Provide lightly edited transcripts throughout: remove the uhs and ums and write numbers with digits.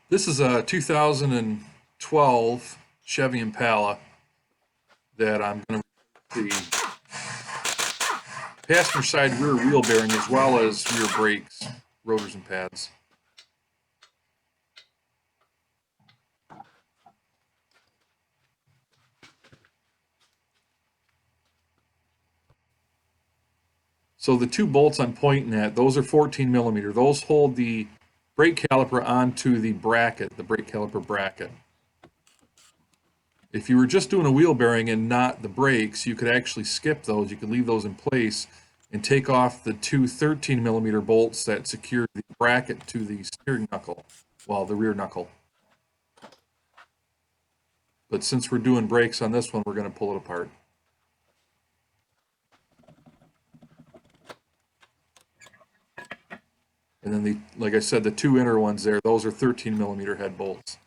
This is a 2012 Chevy Impala that I'm going to replace the passenger side rear wheel bearing as well as rear brakes, rotors and pads. So the two bolts I'm pointing at, those are 14 millimeter. Those hold the brake caliper onto the bracket, the brake caliper bracket. If you were just doing a wheel bearing and not the brakes, you could actually skip those. You could leave those in place and take off the two 13 millimeter bolts that secure the bracket to the steering knuckle, well, the rear knuckle. But since we're doing brakes on this one, we're going to pull it apart. And then like I said, the two inner ones there, those are 13 millimeter head bolts.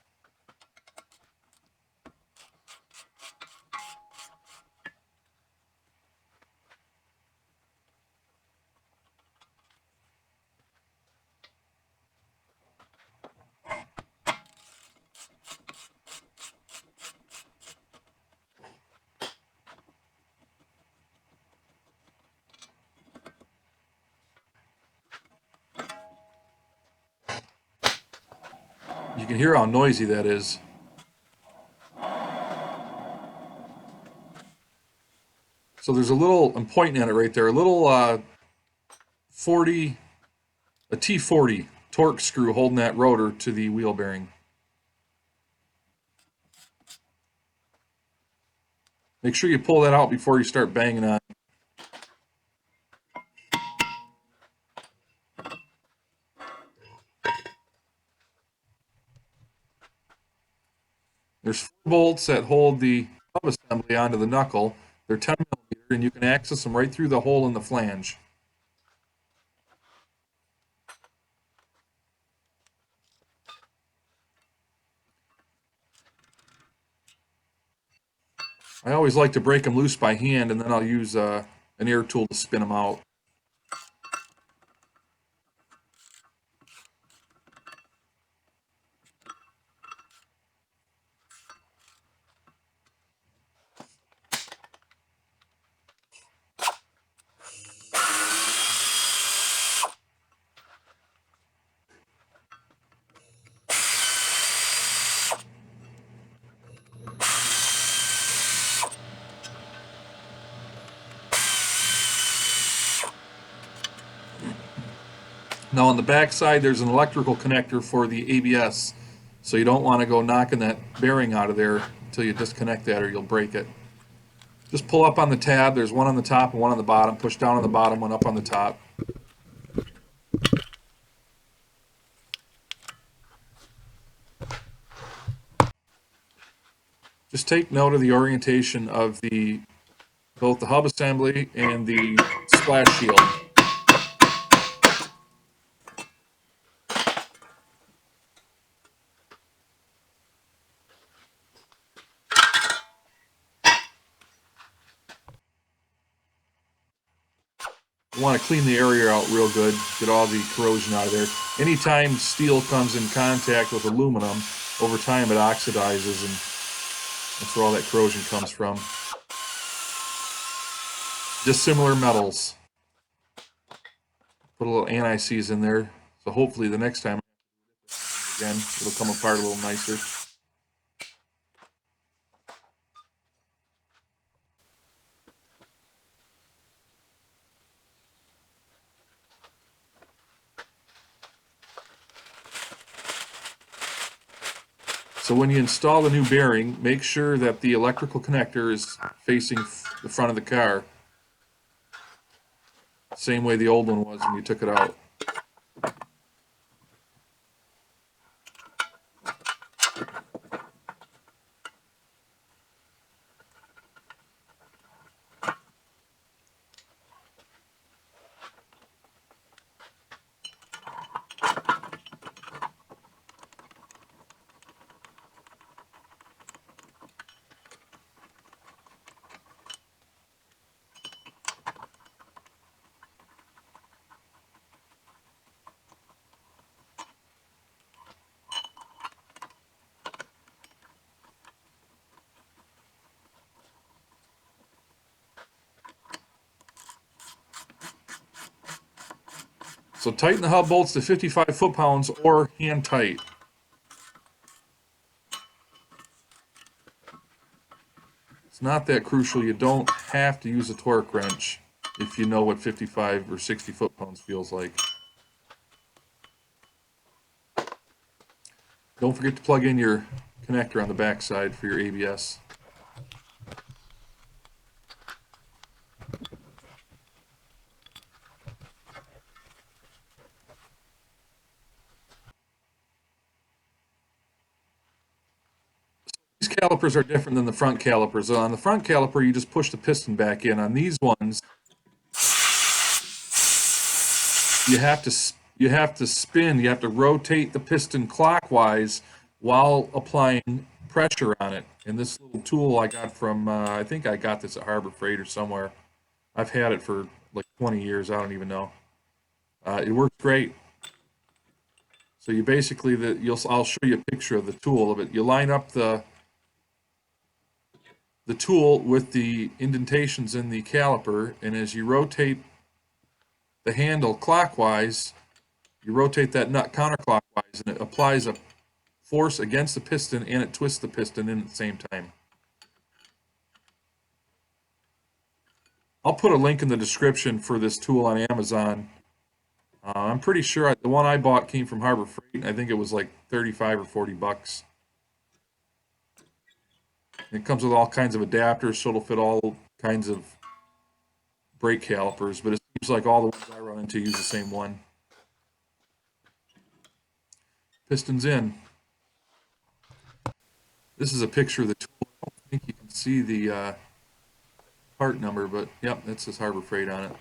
You can hear how noisy that is. So there's a little, I'm pointing at it right there, a little 40, a T40 torque screw holding that rotor to the wheel bearing. Make sure you pull that out before you start banging on. There's 4 bolts that hold the hub assembly onto the knuckle. They're 10 millimeter, and you can access them right through the hole in the flange. I always like to break them loose by hand, and then I'll use an air tool to spin them out. Now on the back side, there's an electrical connector for the ABS, so you don't want to go knocking that bearing out of there until you disconnect that or you'll break it. Just pull up on the tab. There's one on the top and one on the bottom. Push down on the bottom, one up on the top. Just take note of the orientation of both the hub assembly and the splash shield. You want to clean the area out real good, get all the corrosion out of there. Anytime steel comes in contact with aluminum, over time it oxidizes, and that's where all that corrosion comes from. Dissimilar metals. Put a little anti-seize in there, so hopefully the next time again it'll come apart a little nicer. So when you install the new bearing, make sure that the electrical connector is facing the front of the car. Same way the old one was when you took it out. So tighten the hub bolts to 55 foot-pounds or hand tight. It's not that crucial. You don't have to use a torque wrench if you know what 55 or 60 foot-pounds feels like. Don't forget to plug in your connector on the back side for your ABS. These calipers are different than the front calipers. On the front caliper, you just push the piston back in. On these ones, you have to spin. You have to rotate the piston clockwise while applying pressure on it. And this little tool I got from I think I got this at Harbor Freight or somewhere. I've had it for like 20 years. I don't even know. It works great. So you basically I'll show you a picture of the tool of it. You line up the tool with the indentations in the caliper, and as you rotate the handle clockwise, you rotate that nut counterclockwise, and it applies a force against the piston, and it twists the piston in at the same time. I'll put a link in the description for this tool on Amazon. I'm pretty sure the one I bought came from Harbor Freight. I think it was like 35 or 40 bucks. It comes with all kinds of adapters, so it'll fit all kinds of brake calipers, but it seems like all the ones I run into use the same one. Pistons in. This is a picture of the tool. I don't think you can see the part number, but yep, that says Harbor Freight on it.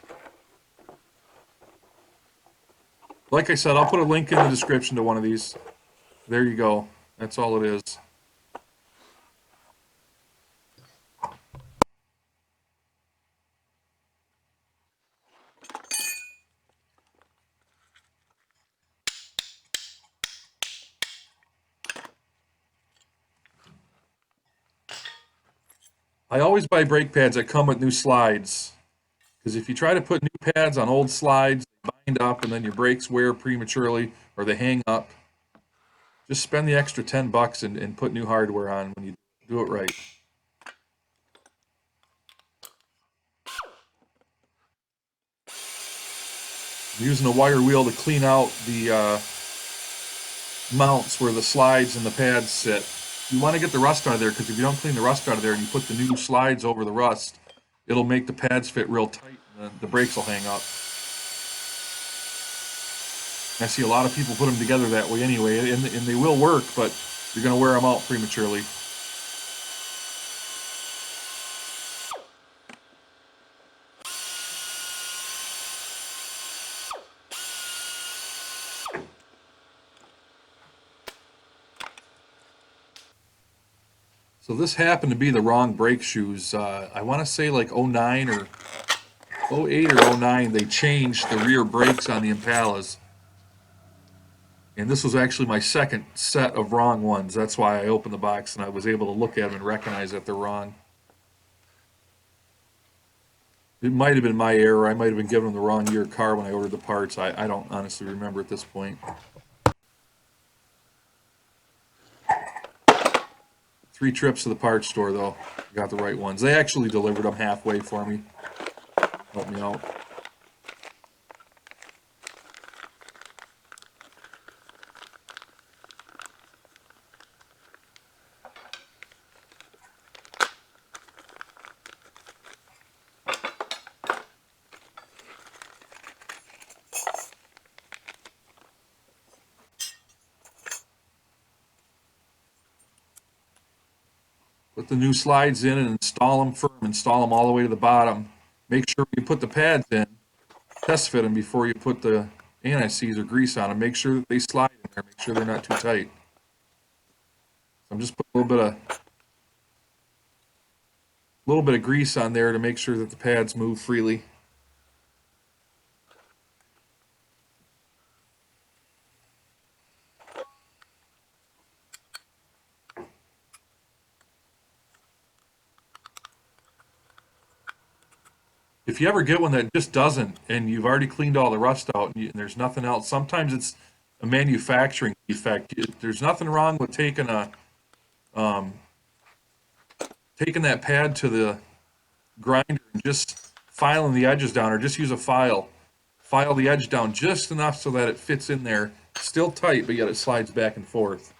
Like I said, I'll put a link in the description to one of these. There you go. That's all it is. I always buy brake pads that come with new slides, because if you try to put new pads on old slides, they bind up and then your brakes wear prematurely or they hang up. Just spend the extra 10 bucks and put new hardware on when you do it right. I'm using a wire wheel to clean out the mounts where the slides and the pads sit. You want to get the rust out of there, because if you don't clean the rust out of there and you put the new slides over the rust, it'll make the pads fit real tight and the brakes will hang up. I see a lot of people put them together that way anyway, and they will work, but you're going to wear them out prematurely. So this happened to be the wrong brake shoes. I want to say like 09 or 08 or 09, they changed the rear brakes on the Impalas. And this was actually my second set of wrong ones. That's why I opened the box and I was able to look at them and recognize that they're wrong. It might have been my error. I might have been given them the wrong year car when I ordered the parts. I don't honestly remember at this point. 3 trips to the parts store, though. Got the right ones. They actually delivered them halfway for me. Helped me out. Put the new slides in and install them firm. Install them all the way to the bottom. Make sure you put the pads in. Test fit them before you put the anti-seize or grease on them. Make sure that they slide in there. Make sure they're not too tight. So I'm just putting a little bit of grease on there to make sure that the pads move freely. if you ever get one that just doesn't, and you've already cleaned all the rust out, and there's nothing else, sometimes it's a manufacturing defect. There's nothing wrong with um, taking that pad to the grinder and just filing the edges down, or just use a file the edge down just enough so that it fits in there, still tight, but yet it slides back and forth.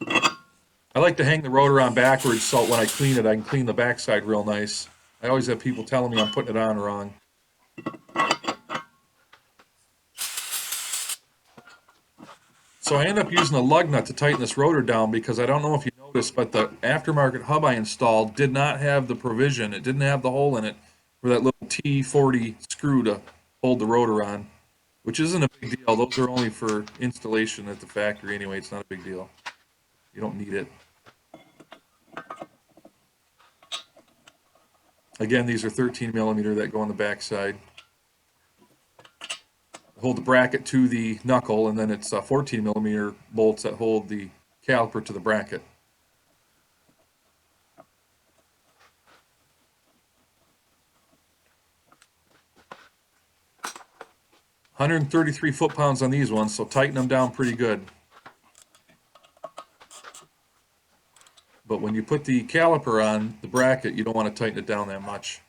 I like to hang the rotor on backwards so when I clean it, I can clean the backside real nice. I always have people telling me I'm putting it on wrong. So I end up using a lug nut to tighten this rotor down because I don't know if you noticed, but the aftermarket hub I installed did not have the provision. It didn't have the hole in it for that little T40 screw to hold the rotor on, which isn't a big deal. Those are only for installation at the factory anyway. It's not a big deal. You don't need it. Again, these are 13 millimeter that go on the backside. Hold the bracket to the knuckle, and then it's 14 millimeter bolts that hold the caliper to the bracket. $133 foot-pounds on these ones, so tighten them down pretty good. But when you put the caliper on the bracket, you don't want to tighten it down that much.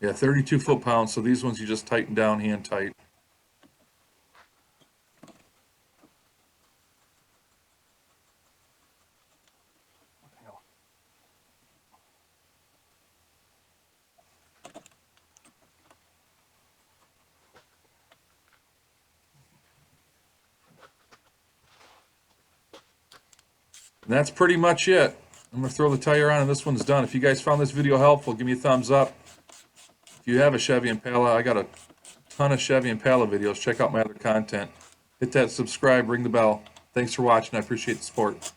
Yeah, 32 foot-pounds, so these ones you just tighten down hand tight. And that's pretty much it. I'm going to throw the tire on and this one's done. If you guys found this video helpful, give me a thumbs up. If you have a Chevy Impala, I got a ton of Chevy Impala videos. Check out my other content. Hit that subscribe, ring the bell. Thanks for watching. I appreciate the support.